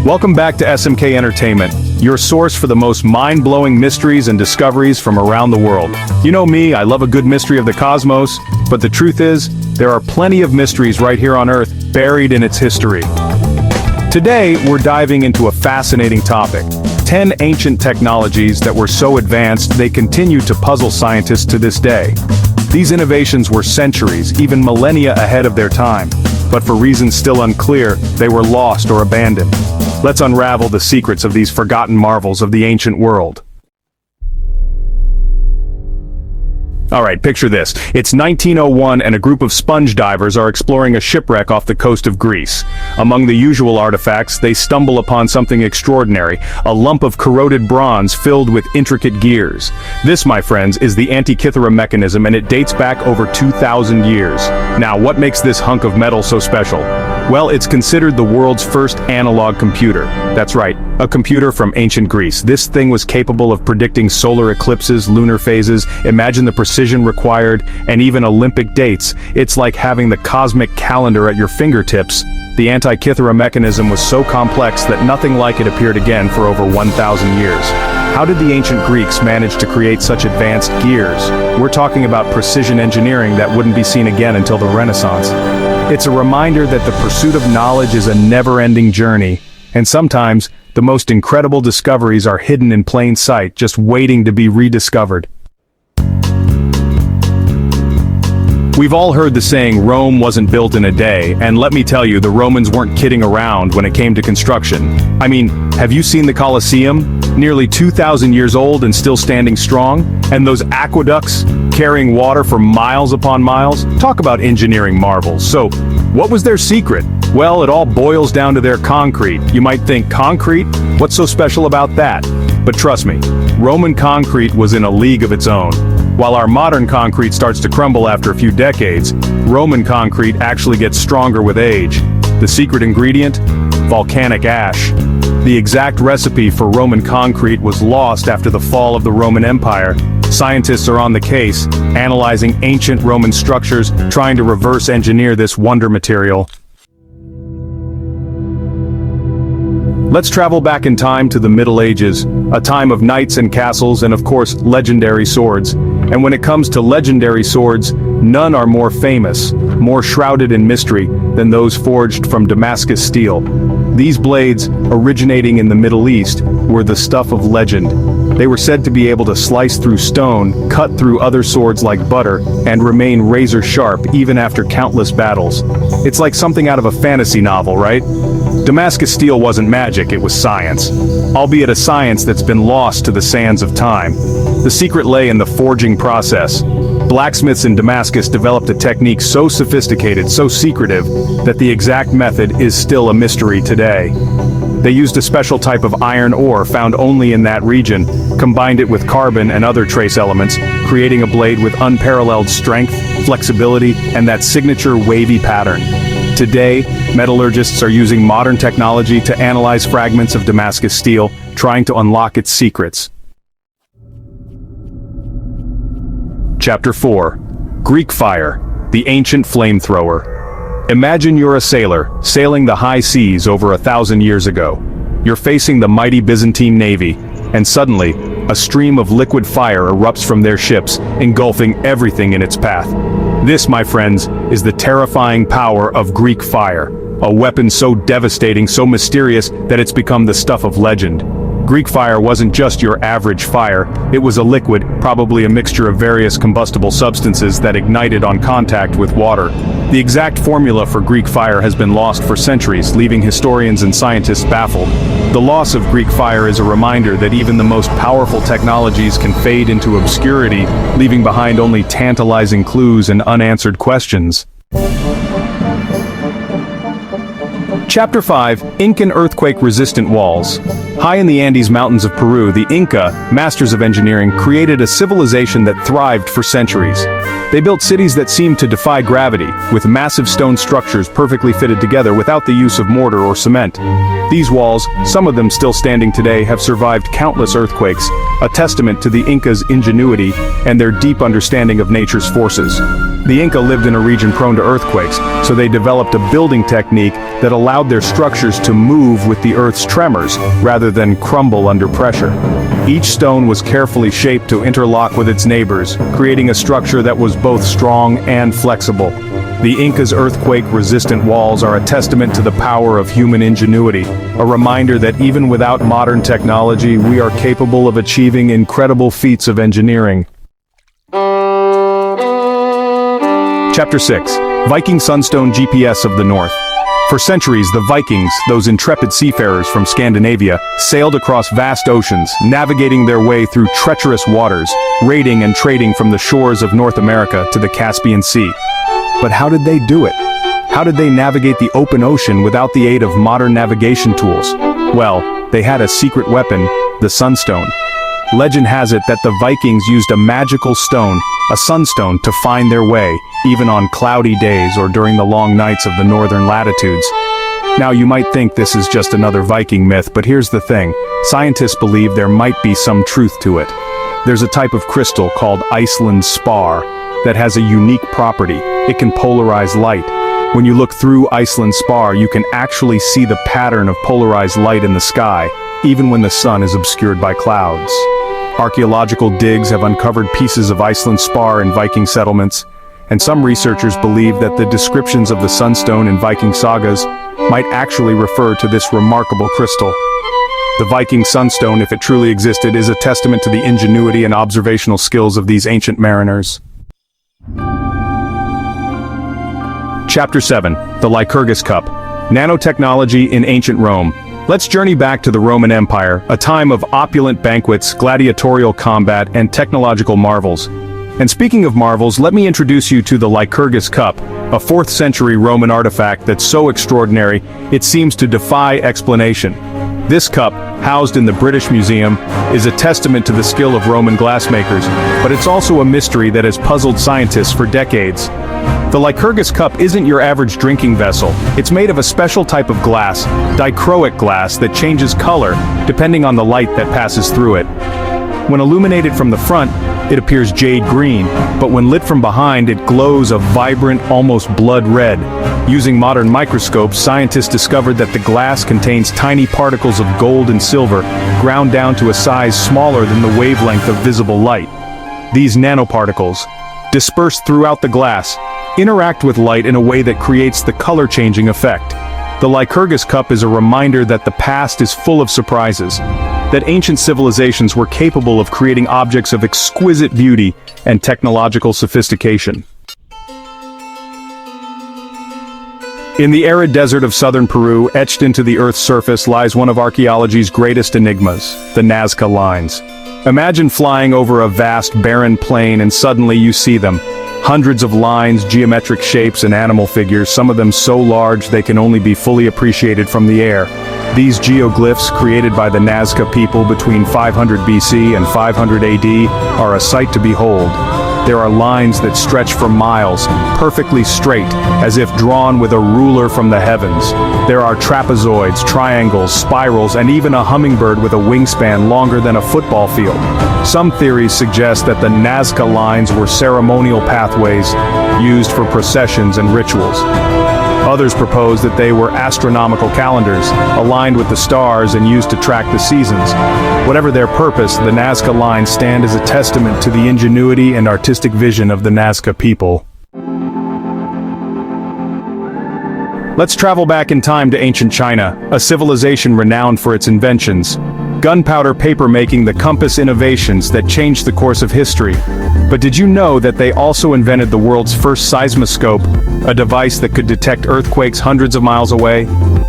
Welcome back to SMK Entertainment, your source for the most mind-blowing mysteries and discoveries from around the world. You know me, I love a good mystery of the cosmos, but the truth is, there are plenty of mysteries right here on Earth buried in its history. Today, we're diving into a fascinating topic. 10 ancient technologies that were so advanced they continue to puzzle scientists to this day. These innovations were centuries, even millennia ahead of their time, but for reasons still unclear, they were lost or abandoned. Let's unravel the secrets of these forgotten marvels of the ancient world. Alright, picture this. It's 1901 and a group of sponge divers are exploring a shipwreck off the coast of Greece. Among the usual artifacts, they stumble upon something extraordinary, a lump of corroded bronze filled with intricate gears. This, my friends, is the Antikythera mechanism, and it dates back over 2,000 years. Now, what makes this hunk of metal so special? Well, it's considered the world's first analog computer. That's right, a computer from ancient Greece. This thing was capable of predicting solar eclipses, lunar phases, imagine the precision required, and even Olympic dates. It's like having the cosmic calendar at your fingertips. The Antikythera mechanism was so complex that nothing like it appeared again for over 1,000 years. How did the ancient Greeks manage to create such advanced gears? We're talking about precision engineering that wouldn't be seen again until the Renaissance. It's a reminder that the pursuit of knowledge is a never-ending journey, and sometimes, the most incredible discoveries are hidden in plain sight, just waiting to be rediscovered. We've all heard the saying, Rome wasn't built in a day, and let me tell you, the Romans weren't kidding around when it came to construction. I mean, have you seen the Colosseum? Nearly 2,000 years old and still standing strong? And those aqueducts, carrying water for miles upon miles? Talk about engineering marvels. So, what was their secret? Well, it all boils down to their concrete. You might think, concrete? What's so special about that? But trust me, Roman concrete was in a league of its own. While our modern concrete starts to crumble after a few decades, Roman concrete actually gets stronger with age. The secret ingredient? Volcanic ash. The exact recipe for Roman concrete was lost after the fall of the Roman Empire. Scientists are on the case, analyzing ancient Roman structures, trying to reverse engineer this wonder material. Let's travel back in time to the Middle Ages, a time of knights and castles and of course legendary swords. And when it comes to legendary swords, none are more famous, more shrouded in mystery than those forged from Damascus steel. These blades, originating in the Middle East, were the stuff of legend. They were said to be able to slice through stone, cut through other swords like butter, and remain razor sharp even after countless battles. It's like something out of a fantasy novel, right? Damascus steel wasn't magic, it was science. Albeit a science that's been lost to the sands of time. The secret lay in the forging process. Blacksmiths in Damascus developed a technique so sophisticated, so secretive, that the exact method is still a mystery today. They used a special type of iron ore found only in that region, combined it with carbon and other trace elements, creating a blade with unparalleled strength, flexibility, and that signature wavy pattern. Today, metallurgists are using modern technology to analyze fragments of Damascus steel, trying to unlock its secrets. Chapter 4. Greek Fire, the Ancient Flamethrower. Imagine you're a sailor, sailing the high seas over 1,000 years ago. You're facing the mighty Byzantine navy, and suddenly, a stream of liquid fire erupts from their ships, engulfing everything in its path. This, my friends, is the terrifying power of Greek fire, a weapon so devastating, so mysterious, that it's become the stuff of legend. Greek fire wasn't just your average fire, it was a liquid, probably a mixture of various combustible substances that ignited on contact with water. The exact formula for Greek fire has been lost for centuries, leaving historians and scientists baffled. The loss of Greek fire is a reminder that even the most powerful technologies can fade into obscurity, leaving behind only tantalizing clues and unanswered questions. Chapter 5. Incan Earthquake-Resistant Walls. High in the Andes Mountains of Peru, the Inca, masters of engineering, created a civilization that thrived for centuries. They built cities that seemed to defy gravity, with massive stone structures perfectly fitted together without the use of mortar or cement. These walls, some of them still standing today, have survived countless earthquakes, a testament to the Incas' ingenuity and their deep understanding of nature's forces. The Inca lived in a region prone to earthquakes, so they developed a building technique that allowed their structures to move with the earth's tremors, rather than crumble under pressure. Each stone was carefully shaped to interlock with its neighbors, creating a structure that was both strong and flexible. The Incas' earthquake-resistant walls are a testament to the power of human ingenuity, a reminder that even without modern technology, we are capable of achieving incredible feats of engineering. Chapter 6. Viking Sunstone GPS of the North. For centuries, the Vikings, those intrepid seafarers from Scandinavia, sailed across vast oceans, navigating their way through treacherous waters, raiding and trading from the shores of North America to the Caspian Sea. But how did they do it? How did they navigate the open ocean without the aid of modern navigation tools? Well, they had a secret weapon, the sunstone. Legend has it that the Vikings used a magical stone, a sunstone, to find their way, even on cloudy days or during the long nights of the northern latitudes. Now you might think this is just another Viking myth, but here's the thing. Scientists believe there might be some truth to it. There's a type of crystal called Iceland spar that has a unique property. It can polarize light. When you look through Iceland spar, you can actually see the pattern of polarized light in the sky, even when the sun is obscured by clouds. Archaeological digs have uncovered pieces of Iceland spar in Viking settlements, and some researchers believe that the descriptions of the sunstone in Viking sagas might actually refer to this remarkable crystal. The Viking sunstone, if it truly existed, is a testament to the ingenuity and observational skills of these ancient mariners. Chapter 7. The Lycurgus Cup. Nanotechnology in Ancient Rome. Let's journey back to the Roman Empire, a time of opulent banquets, gladiatorial combat, and technological marvels. And speaking of marvels, let me introduce you to the Lycurgus Cup, a 4th century Roman artifact that's so extraordinary, it seems to defy explanation. This cup, housed in the British Museum, is a testament to the skill of Roman glassmakers, but it's also a mystery that has puzzled scientists for decades. The Lycurgus Cup isn't your average drinking vessel. It's made of a special type of glass, dichroic glass, that changes color depending on the light that passes through it. When illuminated from the front, it appears jade green, but when lit from behind, it glows a vibrant, almost blood red. Using modern microscopes, scientists discovered that the glass contains tiny particles of gold and silver, ground down to a size smaller than the wavelength of visible light. These nanoparticles, dispersed throughout the glass, interact with light in a way that creates the color-changing effect. The Lycurgus Cup is a reminder that the past is full of surprises, that ancient civilizations were capable of creating objects of exquisite beauty and technological sophistication. In the arid desert of southern Peru, etched into the Earth's surface, lies one of archaeology's greatest enigmas, the Nazca Lines. Imagine flying over a vast, barren plain and suddenly you see them. Hundreds of lines, geometric shapes, and animal figures, some of them so large they can only be fully appreciated from the air. These geoglyphs, created by the Nazca people between 500 BC and 500 AD, are a sight to behold. There are lines that stretch for miles, perfectly straight, as if drawn with a ruler from the heavens. There are trapezoids, triangles, spirals, and even a hummingbird with a wingspan longer than a football field. Some theories suggest that the Nazca Lines were ceremonial pathways used for processions and rituals. Others propose that they were astronomical calendars, aligned with the stars and used to track the seasons. Whatever their purpose, the Nazca Lines stand as a testament to the ingenuity and artistic vision of the Nazca people. Let's travel back in time to ancient China, a civilization renowned for its inventions. Gunpowder paper-making, the compass, innovations that changed the course of history. But did you know that they also invented the world's first seismoscope, a device that could detect earthquakes hundreds of miles away?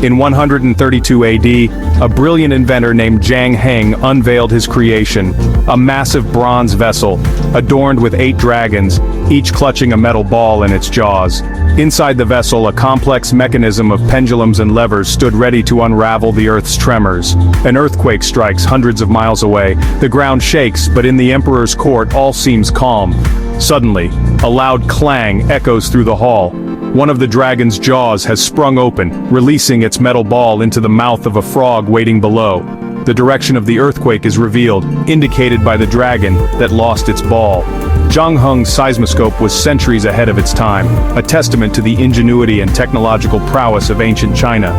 In 132 AD, a brilliant inventor named Zhang Heng unveiled his creation, a massive bronze vessel, adorned with 8 dragons, each clutching a metal ball in its jaws. Inside the vessel, a complex mechanism of pendulums and levers stood ready to unravel the Earth's tremors. An earthquake strikes hundreds of miles away, the ground shakes, but in the Emperor's court all seems calm. Suddenly, a loud clang echoes through the hall. One of the dragon's jaws has sprung open, releasing its metal ball into the mouth of a frog waiting below. The direction of the earthquake is revealed, indicated by the dragon that lost its ball. Zhang Heng's seismoscope was centuries ahead of its time, a testament to the ingenuity and technological prowess of ancient China.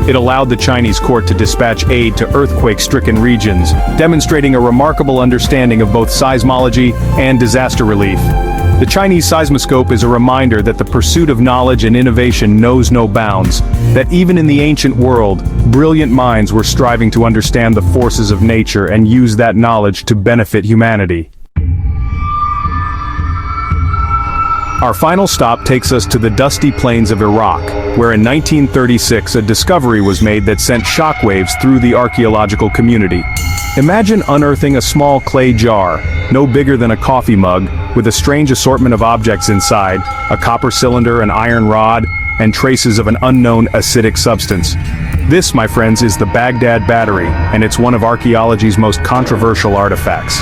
It allowed the Chinese court to dispatch aid to earthquake-stricken regions, demonstrating a remarkable understanding of both seismology and disaster relief. The Chinese seismoscope is a reminder that the pursuit of knowledge and innovation knows no bounds, that even in the ancient world, brilliant minds were striving to understand the forces of nature and use that knowledge to benefit humanity. Our final stop takes us to the dusty plains of Iraq, where in 1936 a discovery was made that sent shockwaves through the archaeological community. Imagine unearthing a small clay jar, no bigger than a coffee mug, with a strange assortment of objects inside, a copper cylinder, an iron rod, and traces of an unknown acidic substance. This, my friends, is the Baghdad Battery, and it's one of archaeology's most controversial artifacts.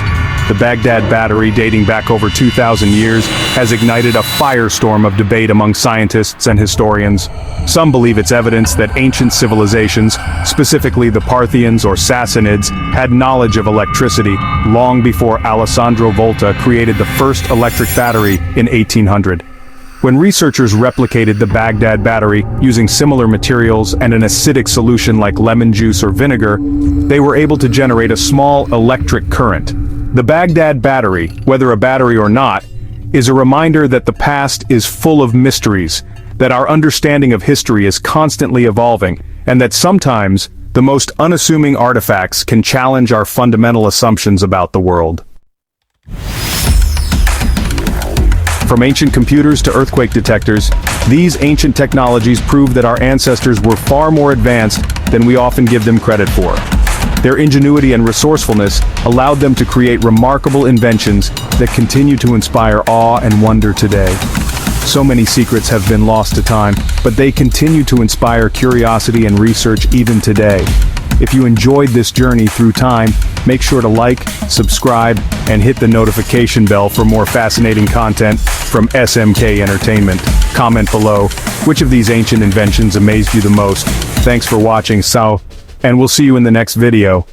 The Baghdad Battery, dating back over 2,000 years, has ignited a firestorm of debate among scientists and historians. Some believe it's evidence that ancient civilizations, specifically the Parthians or Sassanids, had knowledge of electricity long before Alessandro Volta created the first electric battery in 1800. When researchers replicated the Baghdad Battery using similar materials and an acidic solution like lemon juice or vinegar, they were able to generate a small electric current. The Baghdad Battery, whether a battery or not, is a reminder that the past is full of mysteries, that our understanding of history is constantly evolving, and that sometimes the most unassuming artifacts can challenge our fundamental assumptions about the world. From ancient computers to earthquake detectors, these ancient technologies prove that our ancestors were far more advanced than we often give them credit for. Their ingenuity and resourcefulness allowed them to create remarkable inventions that continue to inspire awe and wonder today. So many secrets have been lost to time, but they continue to inspire curiosity and research even today. If you enjoyed this journey through time, make sure to like, subscribe, and hit the notification bell for more fascinating content from SMK Entertainment. Comment below, which of these ancient inventions amazed you the most? Thanks for watching, and we'll see you in the next video.